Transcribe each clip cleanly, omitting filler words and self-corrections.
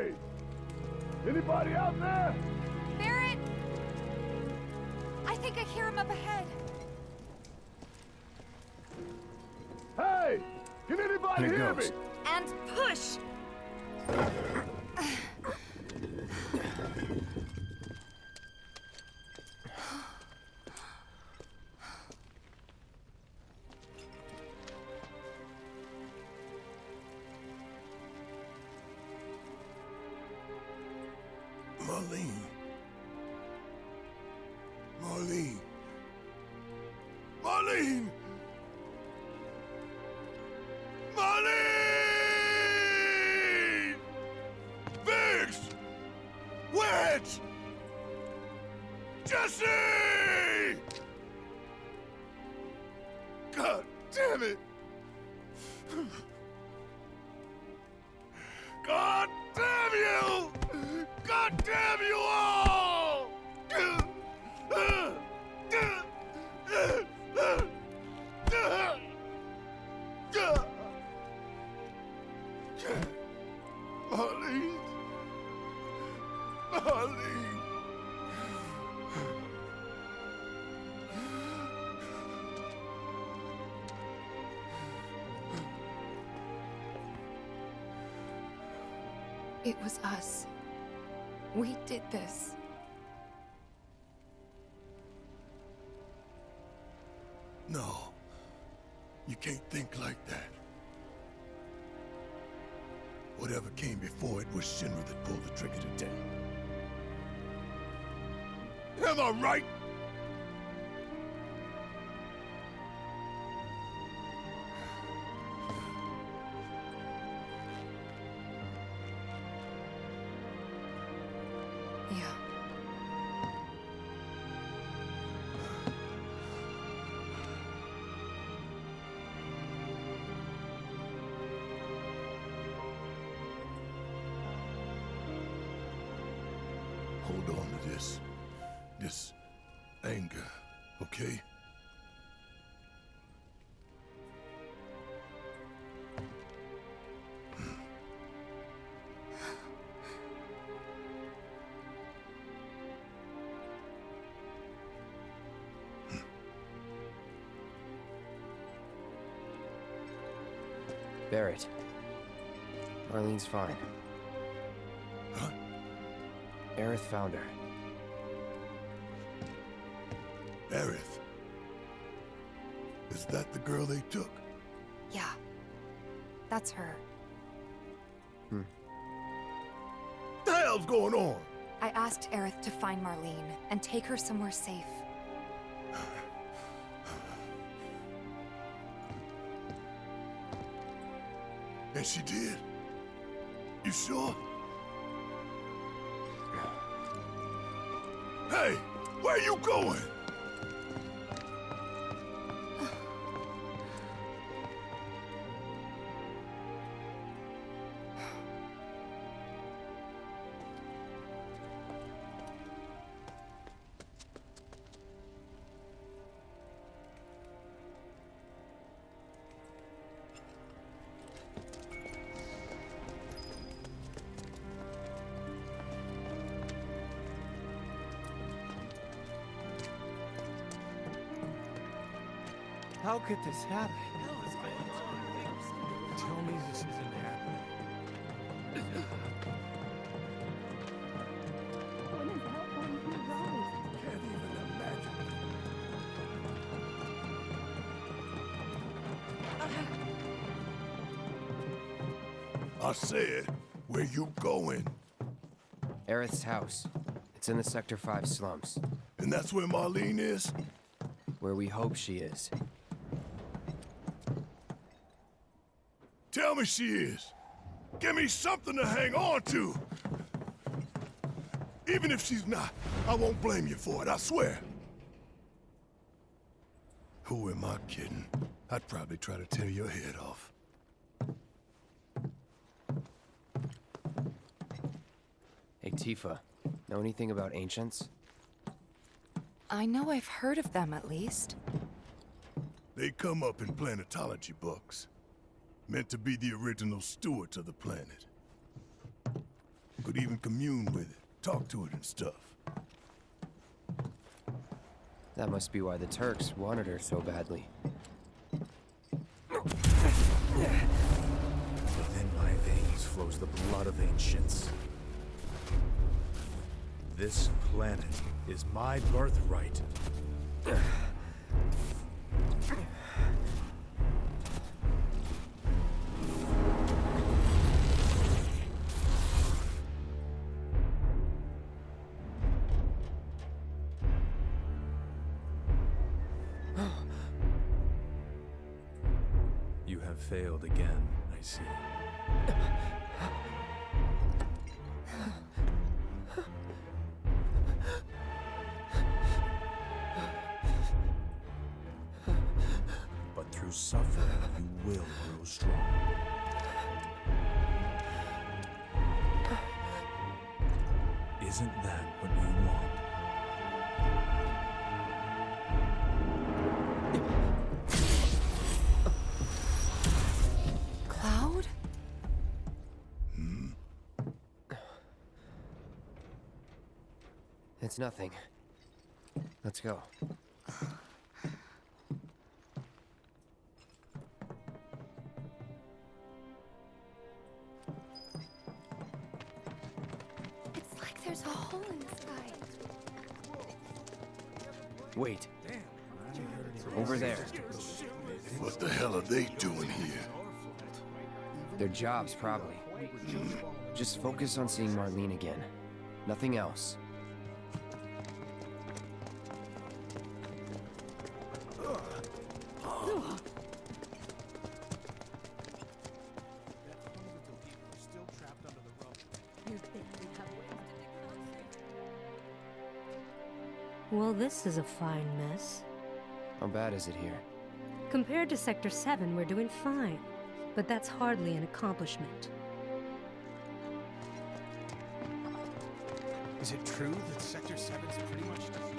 Hey! Anybody out there? Barrett! I think I hear him up ahead. Hey! Can anybody hear me? And push! Marlene. Marlene. Marlene! Marlene! Biggs! Wedge! Jesse! God damn it! God damn you! God damn you all! Marlene. Marlene. It was us. We did this. No. You can't think like that. Whatever came before it was Shinra that pulled the trigger today. Am I right? Yeah. Hold on to this anger, okay? Barrett. Marlene's fine. Huh? Aerith found her. Aerith. Is that the girl they took? Yeah. That's her. The hell's going on? I asked Aerith to find Marlene and take her somewhere safe. And she did? You sure? Hey, where you going? How could this happen? Tell me this isn't happening. Can't even imagine. I said, where you going? Aerith's house. It's in the Sector 5 slums. And that's where Marlene is? Where we hope she is. Tell me she is. Give me something to hang on to. Even if she's not, I won't blame you for it, I swear. Who am I kidding? I'd probably try to tear your head off. Hey, Tifa. Know anything about ancients? I know I've heard of them, at least. They come up in planetology books. Meant to be the original stewards of the planet. Could even commune with it, talk to it and stuff. That must be why the Turks wanted her so badly. Within my veins flows the blood of ancients. This planet is my birthright. You have failed again, I see. But through suffering, you will grow strong. Isn't that what you want? Cloud? It's nothing. Let's go. It's like there's a hole in the sky. Wait. Over there. What the hell are they doing here? Their jobs, probably. Just focus on seeing Marlene again. Nothing else. Well, this is a fine mess. How bad is it here? Compared to Sector 7, we're doing fine. But that's hardly an accomplishment. Is it true that Sector 7's pretty much done?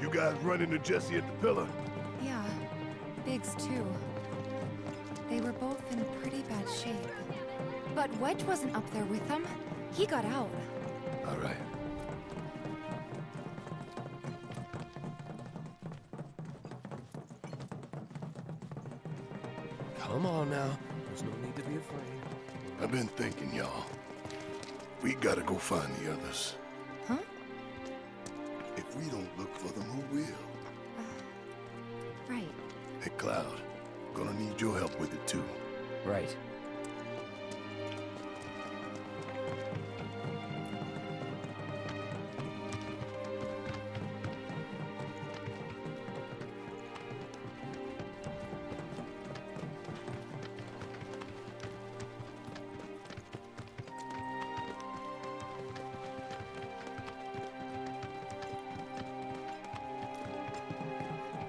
You guys run into Jesse at the pillar? Yeah, Biggs too. They were both in pretty bad shape. But Wedge wasn't up there with them. He got out. All right. Come on now. There's no need to be afraid. I've been thinking, y'all. We gotta go find the others. Huh? If we don't look for them, who will? Right. Hey, Cloud. Gonna need your help with it, too. Right.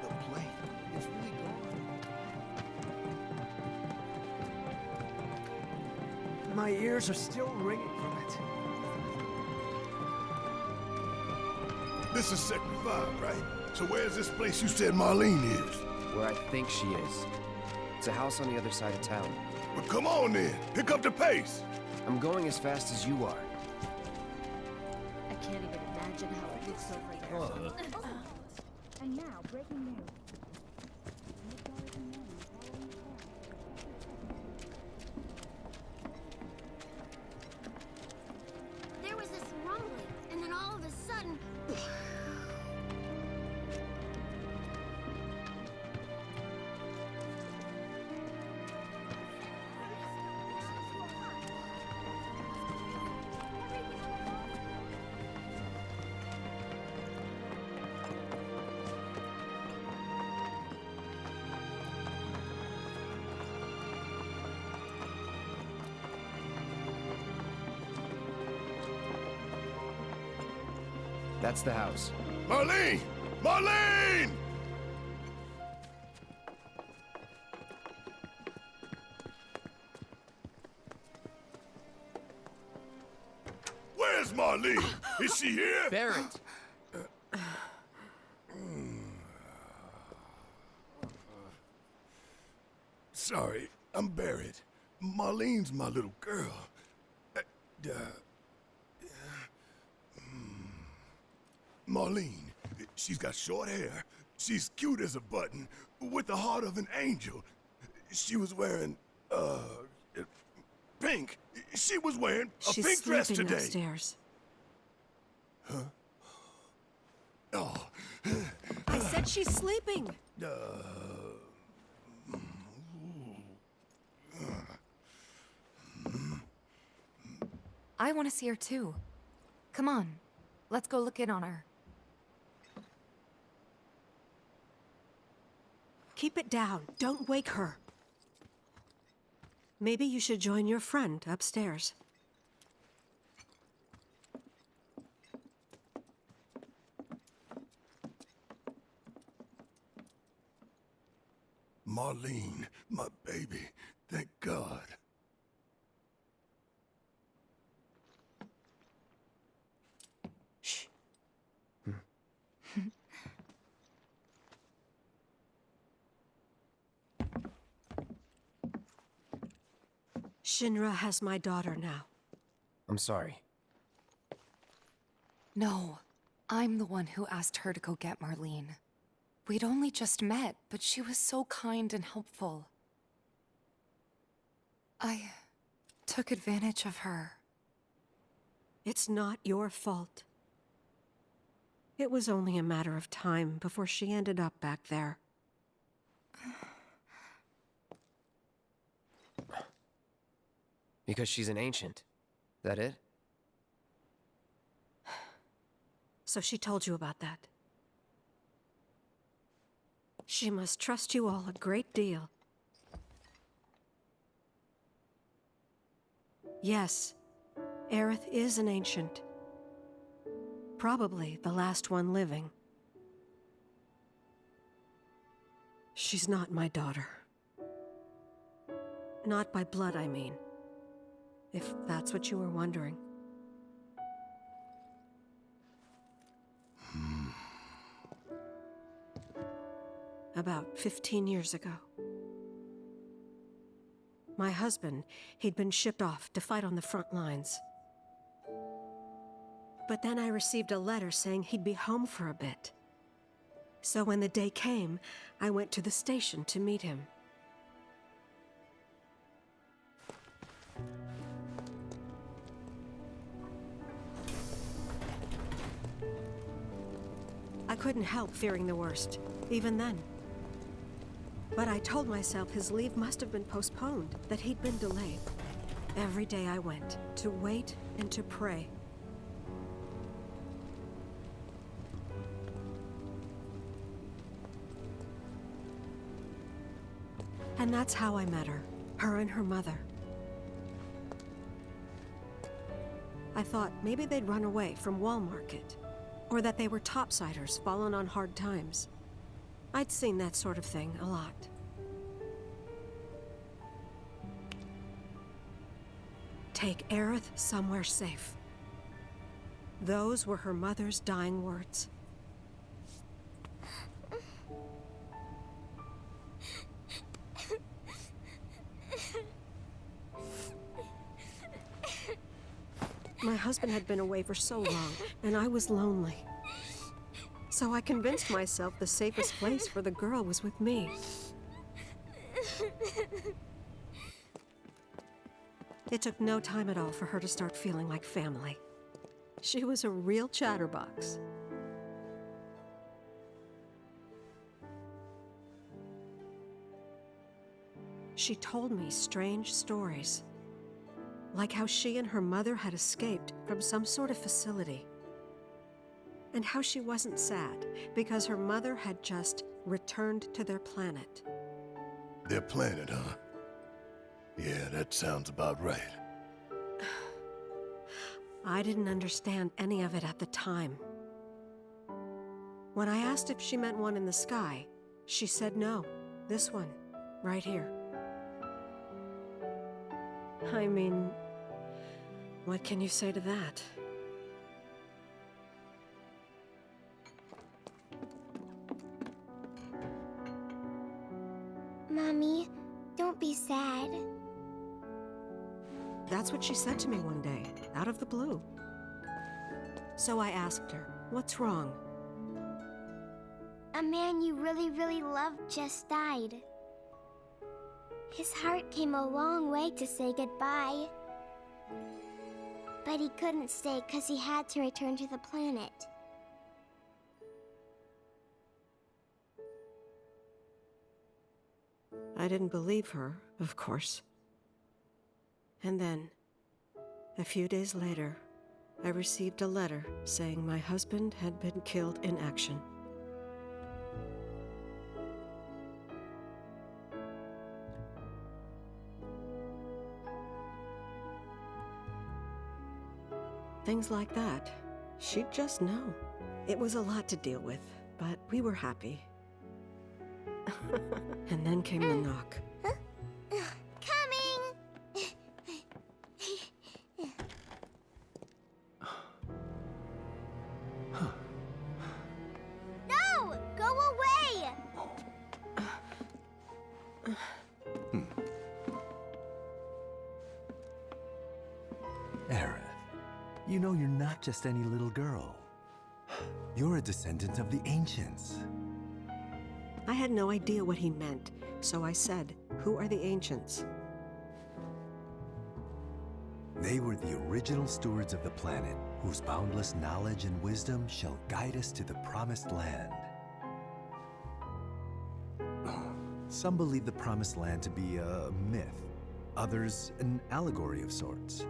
The plane. It's really gone. My ears are still ringing from it. This is Sector 5, right? So where's this place you said Marlene is? Where I think she is. It's a house on the other side of town. Well, come on then. Pick up the pace. I'm going as fast as you are. I can't even imagine how it looks over there. And now, breaking news. There was this rumbling, and then all of a sudden... That's the house. Marlene! Marlene! Where's Marlene? Is she here? Barrett! Sorry, I'm Barrett. Marlene's my little girl. Marlene, she's got short hair. She's cute as a button, with the heart of an angel. She was wearing, pink. She was wearing a She's pink dress sleeping today. upstairs. Oh, I said she's sleeping. I want to see her too. Come on, let's go look in on her. Keep it down. Don't wake her. Maybe you should join your friend upstairs. Marlene, my baby. Thank God. Shh. Shinra has my daughter now. I'm sorry. No, I'm the one who asked her to go get Marlene. We'd only just met, but she was so kind and helpful. I took advantage of her. It's not your fault. It was only a matter of time before she ended up back there. Because she's an ancient. That it? So she told you about that. She must trust you all a great deal. Yes, Aerith is an ancient. Probably the last one living. She's not my daughter. Not by blood, I mean. If that's what you were wondering. About 15 years ago. My husband, he'd been shipped off to fight on the front lines. But then I received a letter saying he'd be home for a bit. So when the day came, I went to the station to meet him. I couldn't help fearing the worst, even then. But I told myself his leave must have been postponed, that he'd been delayed. Every day I went, to wait and to pray. And that's how I met her and her mother. I thought maybe they'd run away from Wall Market, or that they were topsiders fallen on hard times. I'd seen that sort of thing a lot. Take Aerith somewhere safe. Those were her mother's dying words. My husband had been away for so long, and I was lonely. So I convinced myself the safest place for the girl was with me. It took no time at all for her to start feeling like family. She was a real chatterbox. She told me strange stories, like how she and her mother had escaped from some sort of facility. And how she wasn't sad, because her mother had just returned to their planet. Their planet, huh? Yeah, that sounds about right. I didn't understand any of it at the time. When I asked if she meant one in the sky, she said no. This one, right here. I mean, what can you say to that? Mommy, don't be sad. That's what she said to me one day, out of the blue. So I asked her, what's wrong? A man you really, really loved just died. His heart came a long way to say goodbye. But he couldn't stay because he had to return to the planet. I didn't believe her, of course. And then, a few days later, I received a letter saying my husband had been killed in action. Things like that. She'd just know. It was a lot to deal with, but we were happy. And then came the knock. Coming! No! Go away! Aerith, you know you're not just any little girl. You're a descendant of the ancients. I had no idea what he meant, so I said, "Who are the ancients?" They were the original stewards of the planet, whose boundless knowledge and wisdom shall guide us to the promised land. Some believe the promised land to be a myth, others an allegory of sorts.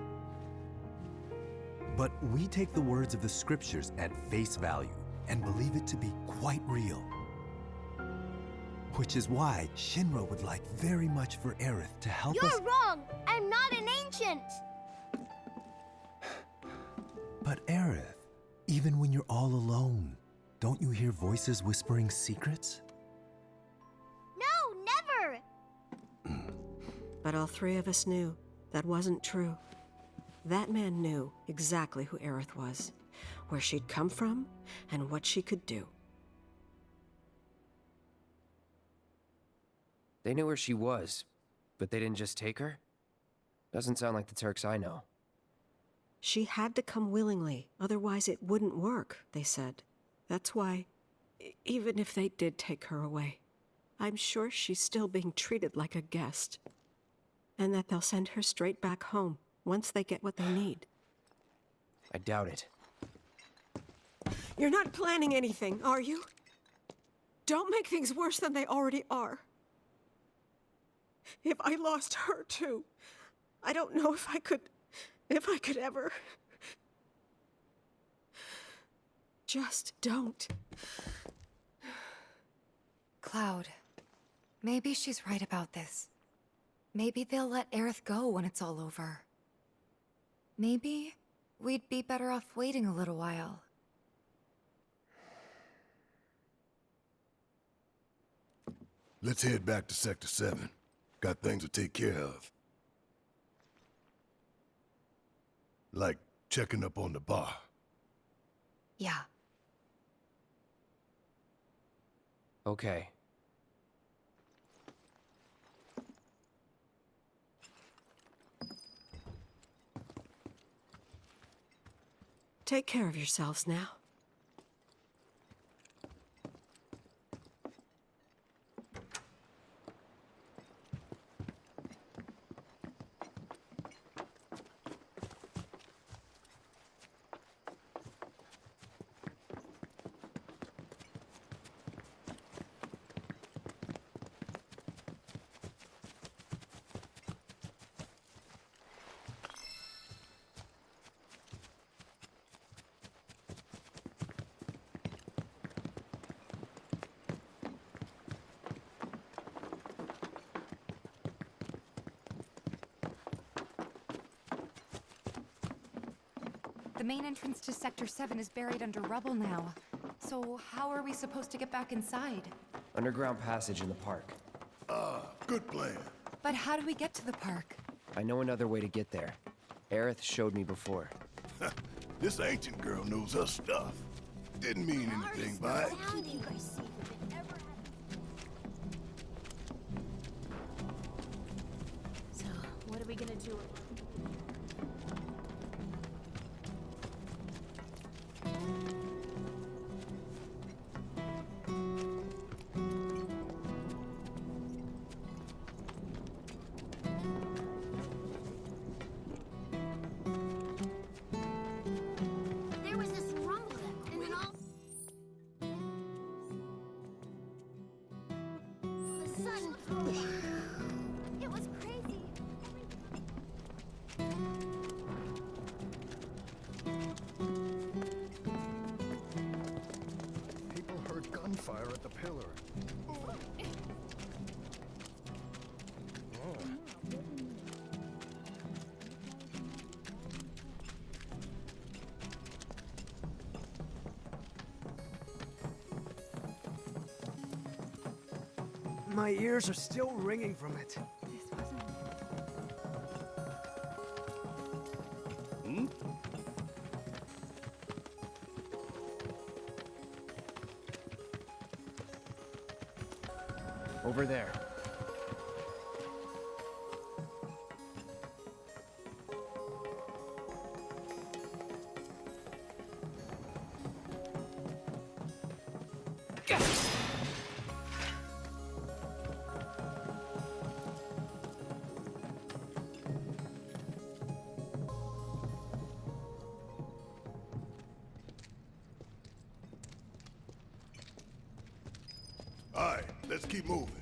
But we take the words of the scriptures at face value and believe it to be quite real. Which is why Shinra would like very much for Aerith to help us— You're wrong! I'm not an ancient! But Aerith, even when you're all alone, don't you hear voices whispering secrets? No, never! But all three of us knew that wasn't true. That man knew exactly who Aerith was, where she'd come from, and what she could do. They knew where she was, but they didn't just take her? Doesn't sound like the Turks I know. She had to come willingly, otherwise it wouldn't work, they said. That's why, even if they did take her away, I'm sure she's still being treated like a guest. And that they'll send her straight back home once they get what they need. I doubt it. You're not planning anything, are you? Don't make things worse than they already are. If I lost her too, I don't know if I could ever. Just don't. Cloud, maybe she's right about this. Maybe they'll let Aerith go when it's all over. Maybe we'd be better off waiting a little while. Let's head back to Sector 7. Got things to take care of. Like checking up on the bar. Yeah. Okay. Take care of yourselves now. The main entrance to Sector 7 is buried under rubble now. So how are we supposed to get back inside? Underground passage in the park. Good plan. But how do we get to the park? I know another way to get there. Aerith showed me before. This ancient girl knows her stuff. Didn't mean anything by it. So, what are we gonna do? My ears are still ringing from it. This wasn't... Hmm? Over there. All right, let's keep moving.